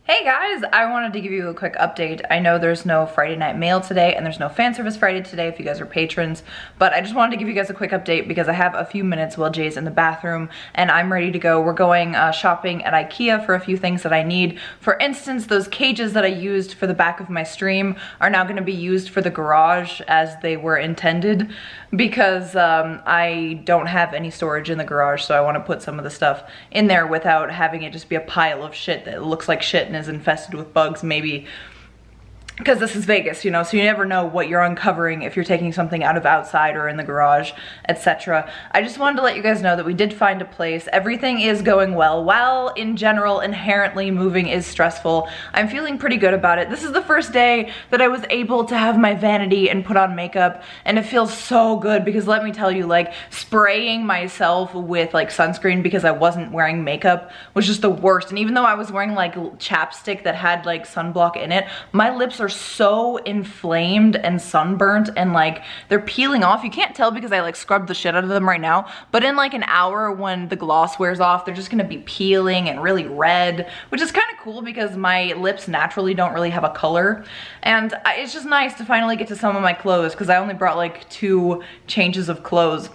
Hey guys, I wanted to give you a quick update. I know there's no Friday night mail today and there's no fan service Friday today if you guys are patrons, but I just wanted to give you guys a quick update because I have a few minutes while Jay's in the bathroom and I'm ready to go. We're going shopping at IKEA for a few things that I need. For instance, those cages that I used for the back of my stream are now going to be used for the garage as they were intended because I don't have any storage in the garage, so I want to put some of the stuff in there without having it just be a pile of shit that looks like shit and is infested with bugs, maybe because this is Vegas, you know, so you never know what you're uncovering if you're taking something out of outside or in the garage, etc. I just wanted to let you guys know that we did find a place. Everything is going well. While in general, inherently moving is stressful, I'm feeling pretty good about it. This is the first day that I was able to have my vanity and put on makeup, and it feels so good because let me tell you, like, spraying myself with like sunscreen because I wasn't wearing makeup was just the worst. And even though I was wearing like chapstick that had like sunblock in it, my lips are so inflamed and sunburnt and like they're peeling off. You can't tell because I like scrubbed the shit out of them right now, but in like an hour when the gloss wears off, they're just gonna be peeling and really red, which is kind of cool because my lips naturally don't really have a color. And it's just nice to finally get to some of my clothes because I only brought like 2 changes of clothes.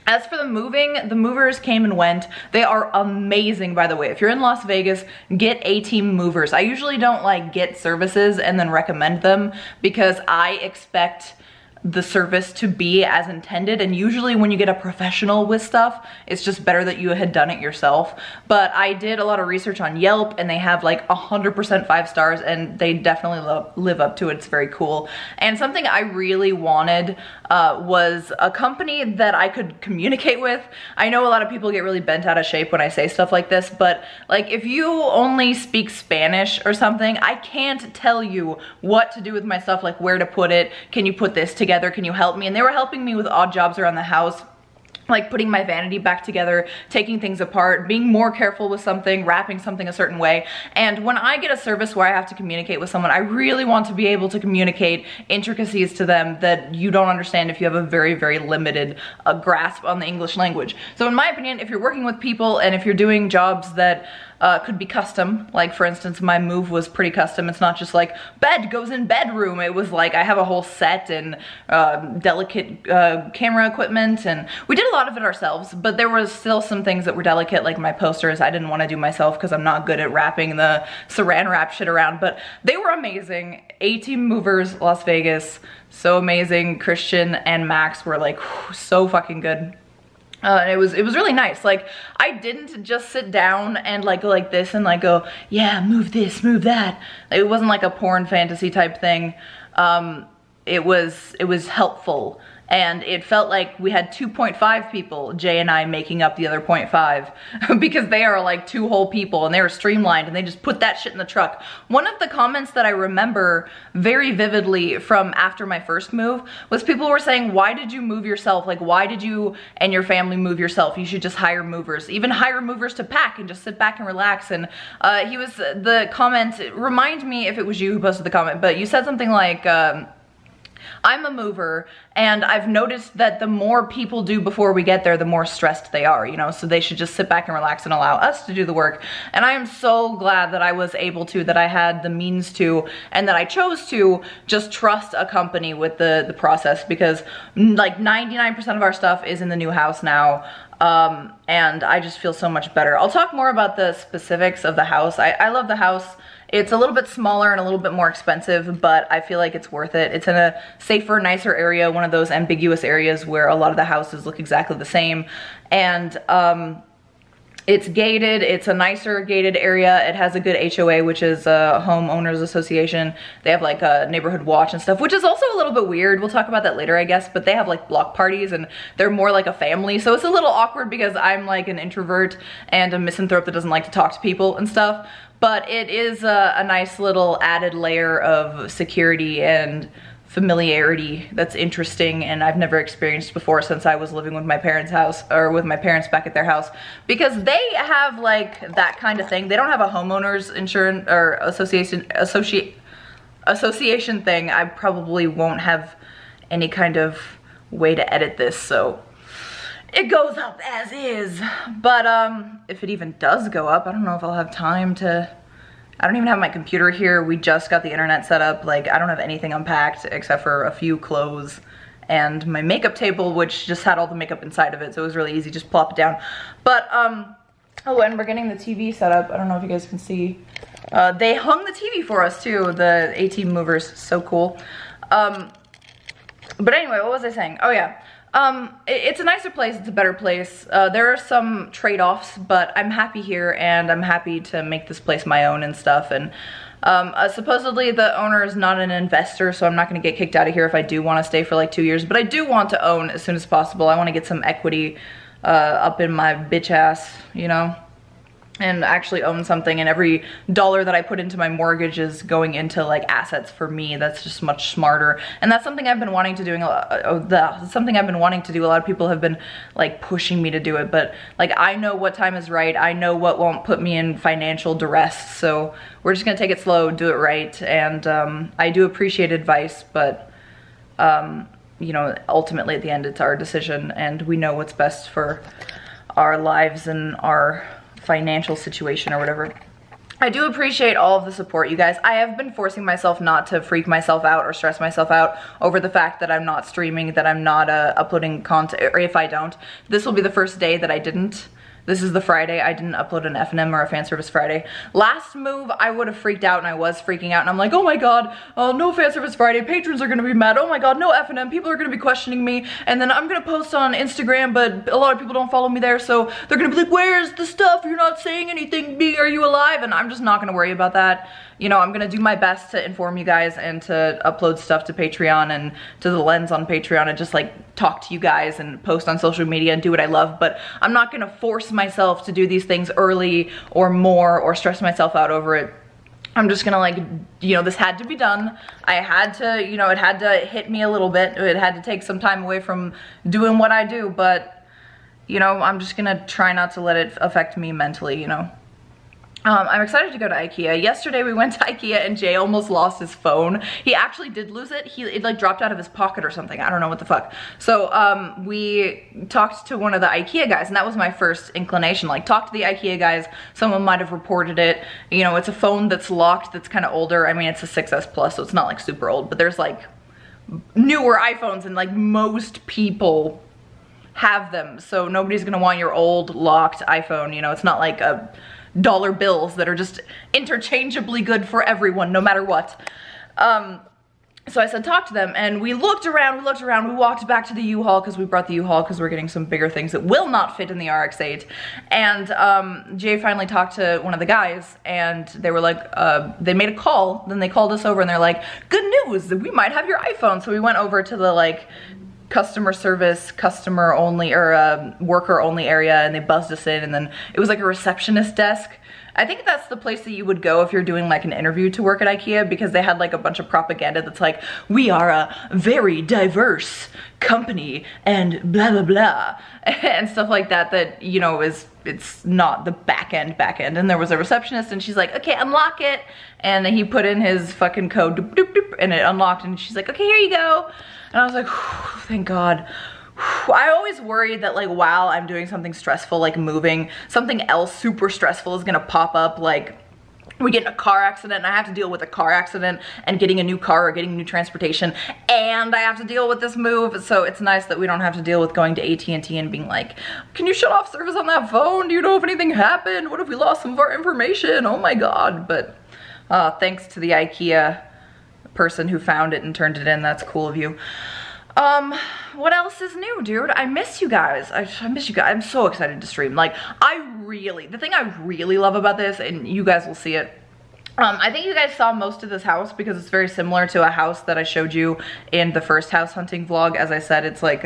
As for the moving, the movers came and went. They are amazing, by the way. If you're in Las Vegas, get A-Team movers. I usually don't like get services and then recommend them because I expect the service to be as intended, and usually when you get a professional with stuff, it's just better that you had done it yourself. But I did a lot of research on Yelp and they have like 100% 5 stars and they definitely live up to it. It's very cool. And something I really wanted was a company that I could communicate with. I know a lot of people get really bent out of shape when I say stuff like this, but like if you only speak Spanish or something, I can't tell you what to do with my stuff, like where to put it. Can you put this together? Can you help me? And they were helping me with odd jobs around the house, like putting my vanity back together, taking things apart, being more careful with something, wrapping something a certain way. And when I get a service where I have to communicate with someone, I really want to be able to communicate intricacies to them that you don't understand if you have a very, very limited grasp on the English language. So in my opinion, if you're working with people and if you're doing jobs that could be custom, like for instance, my move was pretty custom. It's not just like bed goes in bedroom. It was like I have a whole set and delicate camera equipment, and we did a lot of it ourselves, but there was still some things that were delicate, like my posters I didn't want to do myself because I'm not good at wrapping the saran wrap shit around, but they were amazing. A-Team movers, Las Vegas, so amazing. Christian and Max were like so fucking good. It was really nice. Like, I didn't just sit down and like go like this and like go, yeah, move this, move that. It wasn't like a porn fantasy type thing. It was helpful. And it felt like we had 2.5 people, Jay and I, making up the other 0.5 because they are like 2 whole people and they were streamlined and they just put that shit in the truck. One of the comments that I remember very vividly from after my first move was people were saying, why did you move yourself? Like, why did you and your family move yourself? You should just hire movers. Even hire movers to pack and just sit back and relax. And the comment, remind me if it was you who posted the comment, but you said something like, I'm a mover and I've noticed that the more people do before we get there, the more stressed they are, you know, so they should just sit back and relax and allow us to do the work. And I am so glad that I was able to, that I had the means to, and that I chose to just trust a company with the process, because like 99% of our stuff is in the new house now. And I just feel so much better. I'll talk more about the specifics of the house. I love the house. It's a little bit smaller and a little bit more expensive, but I feel like it's worth it. It's in a safer, nicer area, one of those ambiguous areas where a lot of the houses look exactly the same. And it's gated. It's a nicer gated area. It has a good HOA, which is a homeowners association. They have like a neighborhood watch and stuff, which is also a little bit weird. We'll talk about that later, I guess, but they have like block parties and they're more like a family. So it's a little awkward because I'm like an introvert and a misanthrope that doesn't like to talk to people and stuff. But it is a nice little added layer of security and familiarity that's interesting, and I've never experienced before since I was living with my parents' house, or with my parents back at their house, because they have like that kind of thing. They don't have a homeowners insurance or association thing. I probably won't have any kind of way to edit this, so it goes up as is. But if it even does go up, I don't know if I'll have time to I don't even have my computer here. We just got the internet set up. Like, I don't have anything unpacked except for a few clothes and my makeup table, which just had all the makeup inside of it, so it was really easy, just plop it down. But, oh, and we're getting the TV set up. I don't know if you guys can see. They hung the TV for us too, the AT movers, so cool. But anyway, what was I saying? Oh yeah, it's a nicer place, it's a better place. There are some trade-offs, but I'm happy here and I'm happy to make this place my own and stuff. And supposedly the owner is not an investor, so I'm not gonna get kicked out of here if I do wanna stay for like 2 years, but I do want to own as soon as possible. I wanna get some equity up in my bitch ass, you know, and actually own something, and every dollar that I put into my mortgage is going into like assets for me. That's just much smarter, and that's something I've been wanting to do. Something I've been wanting to do. A lot of people have been like pushing me to do it, but like I know what time is right. I know what won't put me in financial duress, so we're just gonna take it slow, do it right. And I do appreciate advice, but you know, ultimately at the end it's our decision, and we know what's best for our lives and our financial situation or whatever. I do appreciate all of the support, you guys. I have been forcing myself not to freak myself out or stress myself out over the fact that I'm not streaming, that I'm not uploading content, or if I don't. This will be the first day that I didn't. This is the Friday I didn't upload an FNM or a fan service Friday. Last move, I would have freaked out, and I was freaking out, and I'm like, oh my god, no fan service Friday, patrons are gonna be mad, oh my god, no FNM, people are gonna be questioning me, and then I'm gonna post on Instagram, but a lot of people don't follow me there, so they're gonna be like, where's the stuff? You're not saying anything, are you alive? And I'm just not gonna worry about that. You know, I'm gonna do my best to inform you guys and to upload stuff to Patreon and to the Lens on Patreon and just like talk to you guys and post on social media and do what I love, but I'm not gonna force myself to do these things early or more or stress myself out over it. I'm just gonna like, you know, this had to be done. I had to, you know, it had to hit me a little bit. It had to take some time away from doing what I do, but you know, I'm just gonna try not to let it affect me mentally, you know. I'm excited to go to IKEA. Yesterday we went to IKEA and Jay almost lost his phone. He actually did lose it. It like dropped out of his pocket or something. I don't know what the fuck. So we talked to one of the IKEA guys, and that was my first inclination. Like, talk to the IKEA guys. Someone might have reported it. You know, it's a phone that's locked, that's kind of older. I mean, it's a 6S Plus, so it's not like super old, but there's like newer iPhones, and like most people have them. So nobody's gonna want your old locked iPhone. You know, it's not like a dollar bills that are just interchangeably good for everyone, no matter what. So I said, talk to them, and we looked around, we walked back to the U-Haul, because we brought the U-Haul because we're getting some bigger things that will not fit in the RX-8, and Jay finally talked to one of the guys, and they were like, they made a call, then they called us over, and they're like, good news, we might have your iPhone. So we went over to the like customer service, customer only, or worker only area, and they buzzed us in, and then it was like a receptionist desk. I think that's the place that you would go if you're doing like an interview to work at IKEA, because they had like a bunch of propaganda that's like, we are a very diverse company and blah blah blah and stuff like that, that, you know, it's not the back end. And there was a receptionist, and she's like, okay, unlock it, and he put in his fucking code, doop, doop, doop, and it unlocked, and she's like, okay, here you go. And I was like, thank God. I always worry that like while I'm doing something stressful, like moving, something else super stressful is gonna pop up. Like, we get in a car accident and I have to deal with a car accident and getting a new car or getting new transportation, and I have to deal with this move. So it's nice that we don't have to deal with going to AT&T and being like, can you shut off service on that phone? Do you know if anything happened? What if we lost some of our information? Oh my God. But thanks to the IKEA person who found it and turned it in. That's cool of you. What else is new, dude? I miss you guys. I miss you guys. I'm so excited to stream. Like, the thing I really love about this, and you guys will see it, I think you guys saw most of this house because it's very similar to a house that I showed you in the first house hunting vlog. As I said, it's like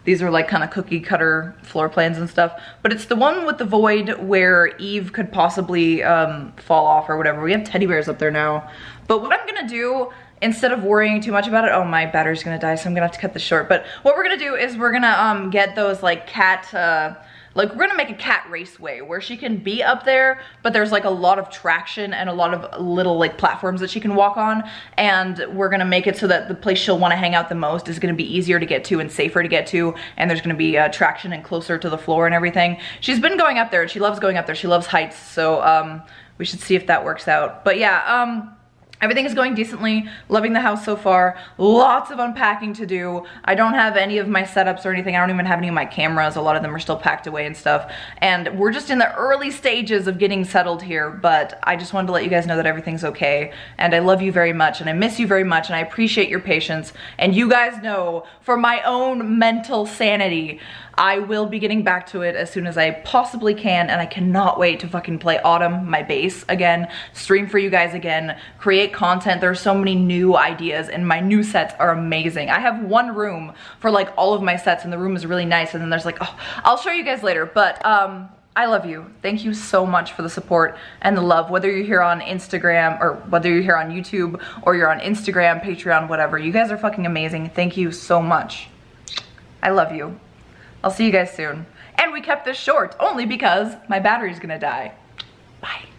these are like kind of cookie cutter floor plans and stuff, but it's the one with the void where Eve could possibly fall off or whatever. We have teddy bears up there now. But what I'm gonna do, instead of worrying too much about it, oh, my battery's gonna die, so I'm gonna have to cut this short. But what we're gonna do is we're gonna get those like cat like we're gonna make a cat raceway where she can be up there, but there's like a lot of traction and a lot of little like platforms that she can walk on, and we're gonna make it so that the place she'll want to hang out the most is gonna be easier to get to and safer to get to, and there's gonna be traction and closer to the floor and everything. She's been going up there and she loves going up there. She loves heights, so we should see if that works out. But yeah, everything is going decently, loving the house so far. Lots of unpacking to do. I don't have any of my setups or anything. I don't even have any of my cameras. A lot of them are still packed away and stuff. And we're just in the early stages of getting settled here, but I just wanted to let you guys know that everything's okay. And I love you very much, and I miss you very much, and I appreciate your patience. And you guys know, for my own mental sanity, I will be getting back to it as soon as I possibly can, and I cannot wait to fucking play Autumn, my bass, again, stream for you guys again, create content. There are so many new ideas, and my new sets are amazing. I have one room for like all of my sets, and the room is really nice, and then there's like, oh, I'll show you guys later, but I love you. Thank you so much for the support and the love, whether you're here on Instagram or whether you're here on YouTube or you're on Instagram, Patreon, whatever. You guys are fucking amazing. Thank you so much. I love you. I'll see you guys soon. And we kept this short only because my battery's gonna die. Bye.